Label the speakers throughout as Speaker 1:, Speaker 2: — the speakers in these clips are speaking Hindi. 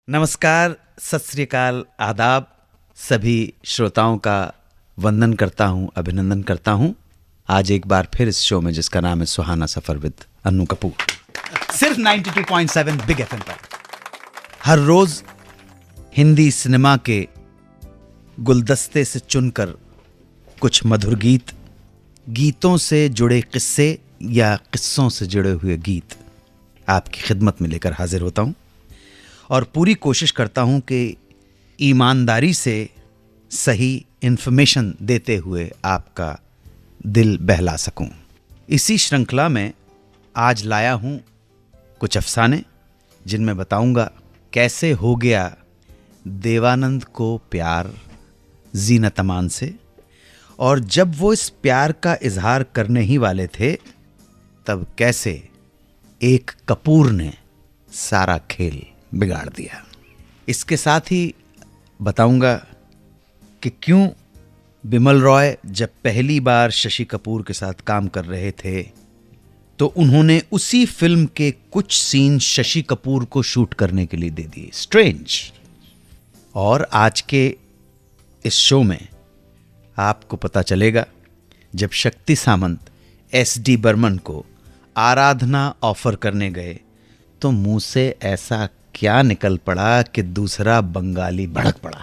Speaker 1: नमस्कार, सत श्री अकाल, आदाब। सभी श्रोताओं का वंदन करता हूं, अभिनंदन करता हूं। आज एक बार फिर इस शो में जिसका नाम है सुहाना सफर विद अन्नू कपूर, सिर्फ 92.7 बिग एफएम पर। हर रोज हिंदी सिनेमा के गुलदस्ते से चुनकर कुछ मधुर गीत, गीतों से जुड़े किस्से या किस्सों से जुड़े हुए गीत आपकी खिदमत में लेकर हाजिर होता हूं और पूरी कोशिश करता हूं कि ईमानदारी से सही इन्फॉर्मेशन देते हुए आपका दिल बहला सकूं। इसी श्रृंखला में आज लाया हूं कुछ अफसाने जिनमें बताऊंगा कैसे हो गया देवानंद को प्यार जीनत अमान से, और जब वो इस प्यार का इजहार करने ही वाले थे तब कैसे एक कपूर ने सारा खेल बिगाड़ दिया। इसके साथ ही बताऊंगा कि क्यों बिमल रॉय जब पहली बार शशि कपूर के साथ काम कर रहे थे तो उन्होंने उसी फिल्म के कुछ सीन शशि कपूर को शूट करने के लिए दे दिए। स्ट्रेंज। और आज के इस शो में आपको पता चलेगा जब शक्ति सामंत SD बर्मन को आराधना ऑफर करने गए तो मुंह से ऐसा क्या निकल पड़ा कि दूसरा बंगाली भड़क पड़ा।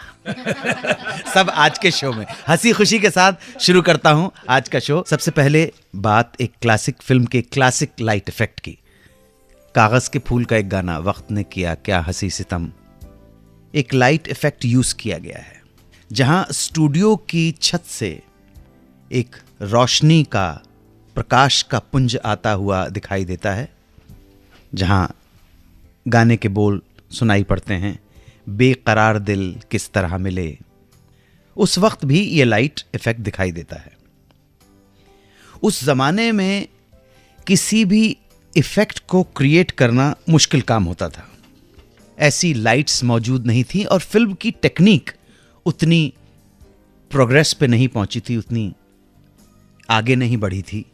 Speaker 1: सब आज के शो में हंसी खुशी के साथ शुरू करता हूं आज का शो। सबसे पहले बात एक क्लासिक फिल्म के क्लासिक लाइट इफेक्ट की। कागज के फूल का एक गाना, वक्त ने किया क्या हंसी सितम, एक लाइट इफेक्ट यूज किया गया है जहां स्टूडियो की छत से एक रोशनी का, प्रकाश का पुंज आता हुआ दिखाई देता है, जहां गाने के बोल सुनाई पड़ते हैं, बेकरार दिल किस तरह मिले। उस वक्त भी ये लाइट इफेक्ट दिखाई देता है। उस जमाने में किसी भी इफेक्ट को क्रिएट करना मुश्किल काम होता था। ऐसी लाइट्स मौजूद नहीं थी और फिल्म की टेक्निक उतनी प्रोग्रेस पे नहीं पहुंची थी, उतनी आगे नहीं बढ़ी थी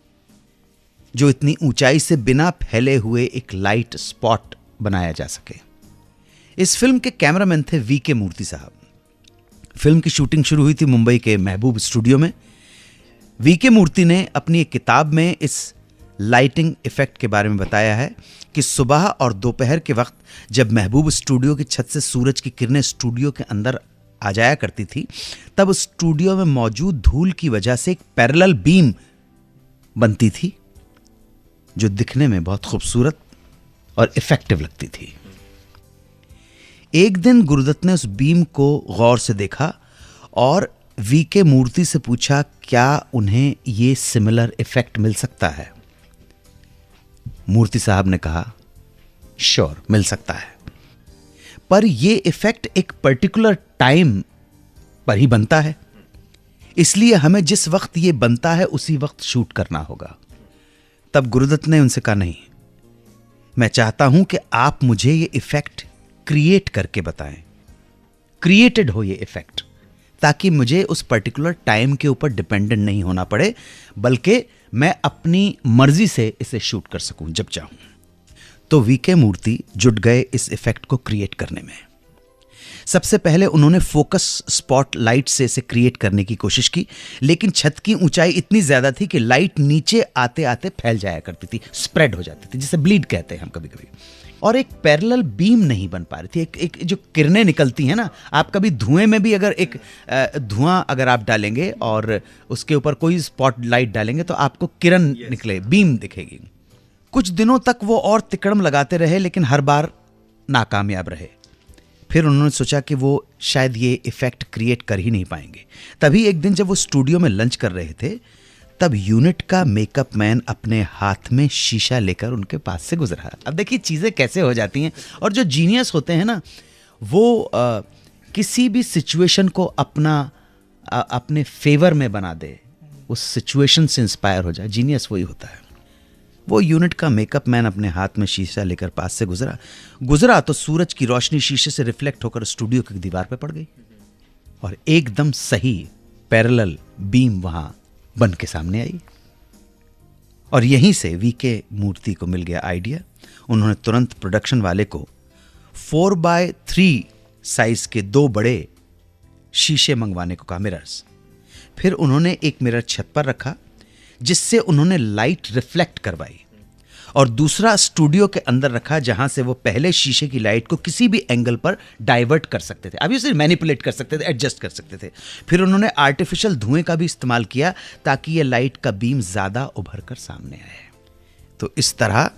Speaker 1: जो इतनी ऊंचाई से बिना फैले हुए एक लाइट स्पॉट बनाया जा सके। इस फिल्म के कैमरामैन थे VK मूर्ति साहब। फिल्म की शूटिंग शुरू हुई थी मुंबई के महबूब स्टूडियो में। VK मूर्ति ने अपनी एक किताब में इस लाइटिंग इफेक्ट के बारे में बताया है कि सुबह और दोपहर के वक्त जब महबूब स्टूडियो की छत से सूरज की किरणें स्टूडियो के अंदर आ जाया करती थी तब स्टूडियो में मौजूद धूल की वजह से एक पैरेलल बीम बनती थी जो दिखने में बहुत खूबसूरत और इफेक्टिव लगती थी। एक दिन गुरुदत्त ने उस बीम को गौर से देखा और VK मूर्ति से पूछा क्या उन्हें यह सिमिलर इफेक्ट मिल सकता है। मूर्ति साहब ने कहा श्योर, मिल सकता है, पर यह इफेक्ट एक पर्टिकुलर टाइम पर ही बनता है, इसलिए हमें जिस वक्त यह बनता है उसी वक्त शूट करना होगा। तब गुरुदत्त ने उनसे कहा नहीं, मैं चाहता हूं कि आप मुझे ये इफेक्ट क्रिएट करके बताएं, क्रिएटेड हो ये इफेक्ट, ताकि मुझे उस पर्टिकुलर टाइम के ऊपर डिपेंडेंट नहीं होना पड़े, बल्कि मैं अपनी मर्जी से इसे शूट कर सकूं जब चाहूं। तो VK मूर्ति जुट गए इस इफेक्ट को क्रिएट करने में। सबसे पहले उन्होंने फोकस स्पॉट लाइट से इसे क्रिएट करने की कोशिश की, लेकिन छत की ऊंचाई इतनी ज्यादा थी कि लाइट नीचे आते आते फैल जाया करती थी, स्प्रेड हो जाती थी, जिसे ब्लीड कहते हैं हम कभी कभी, और एक पैरेलल बीम नहीं बन पा रही थी। एक जो किरणें निकलती हैं ना, आप कभी धुएं में भी अगर एक धुआं अगर आप डालेंगे और उसके ऊपर कोई स्पॉट लाइट डालेंगे तो आपको किरण निकले, बीम दिखेगी। कुछ दिनों तक वो और तिकड़म लगाते रहे लेकिन हर बार नाकामयाब रहे। फिर उन्होंने सोचा कि वो शायद ये इफेक्ट क्रिएट कर ही नहीं पाएंगे। तभी एक दिन जब वो स्टूडियो में लंच कर रहे थे तब यूनिट का मेकअप मैन अपने हाथ में शीशा लेकर उनके पास से गुजरा। अब देखिए चीज़ें कैसे हो जाती हैं, और जो जीनियस होते हैं ना वो किसी भी सिचुएशन को अपने फेवर में बना दे, उस सिचुएशन से इंस्पायर हो जाए, जीनियस वही होता है। वो यूनिट का मेकअप मैन अपने हाथ में शीशा लेकर पास से गुजरा तो सूरज की रोशनी शीशे से रिफ्लेक्ट होकर स्टूडियो की दीवार पर पड़ गई और एकदम सही पैरेलल बीम वहां बन के सामने आई। और यहीं से VK मूर्ति को मिल गया आइडिया। उन्होंने तुरंत प्रोडक्शन वाले को 4x3 साइज के 2 बड़े शीशे मंगवाने को कहा, मिरर्स। फिर उन्होंने एक मिरर छत पर रखा जिससे उन्होंने लाइट रिफ्लेक्ट करवाई, और दूसरा स्टूडियो के अंदर रखा जहां से वो पहले शीशे की लाइट को किसी भी एंगल पर डाइवर्ट कर सकते थे, अभी उसे मैनिपुलेट कर सकते थे, एडजस्ट कर सकते थे। फिर उन्होंने आर्टिफिशियल धुएं का भी इस्तेमाल किया ताकि ये लाइट का बीम ज़्यादा उभर कर सामने आए। तो इस तरह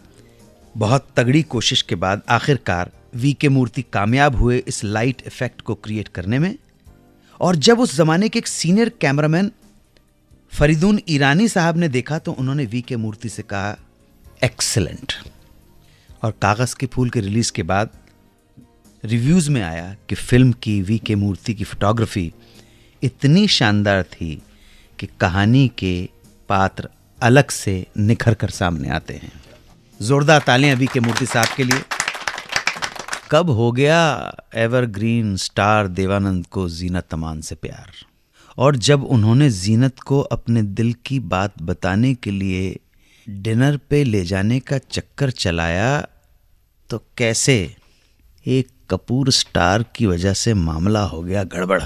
Speaker 1: बहुत तगड़ी कोशिश के बाद आखिरकार वीके मूर्ति कामयाब हुए इस लाइट इफेक्ट को क्रिएट करने में। और जब उस जमाने के एक सीनियर कैमरामैन फरीदून ईरानी साहब ने देखा तो उन्होंने वीके मूर्ति से कहा, एक्सीलेंट। और कागज के फूल के रिलीज के बाद रिव्यूज में आया कि फिल्म की वीके मूर्ति की फोटोग्राफी इतनी शानदार थी कि कहानी के पात्र अलग से निखर कर सामने आते हैं। जोरदार तालियां वीके मूर्ति साहब के लिए। कब हो गया एवरग्रीन स्टार देवानंद को जीनत अमान से प्यार, और जब उन्होंने जीनत को अपने दिल की बात बताने के लिए डिनर पे ले जाने का चक्कर चलाया तो कैसे एक कपूर स्टार की वजह से मामला हो गया गड़बड़,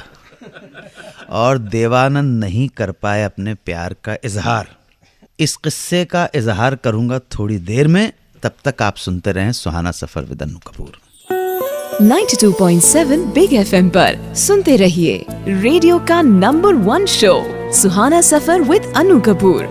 Speaker 1: और देवानंद नहीं कर पाए अपने प्यार का इजहार। इस किस्से का इजहार करूंगा थोड़ी देर में, तब तक आप सुनते रहें Suhana Safar with Annu Kapoor.
Speaker 2: 92.7 Big FM पर सुनते रहिए रेडियो का number 1 show Suhana Safar with Annu Kapoor.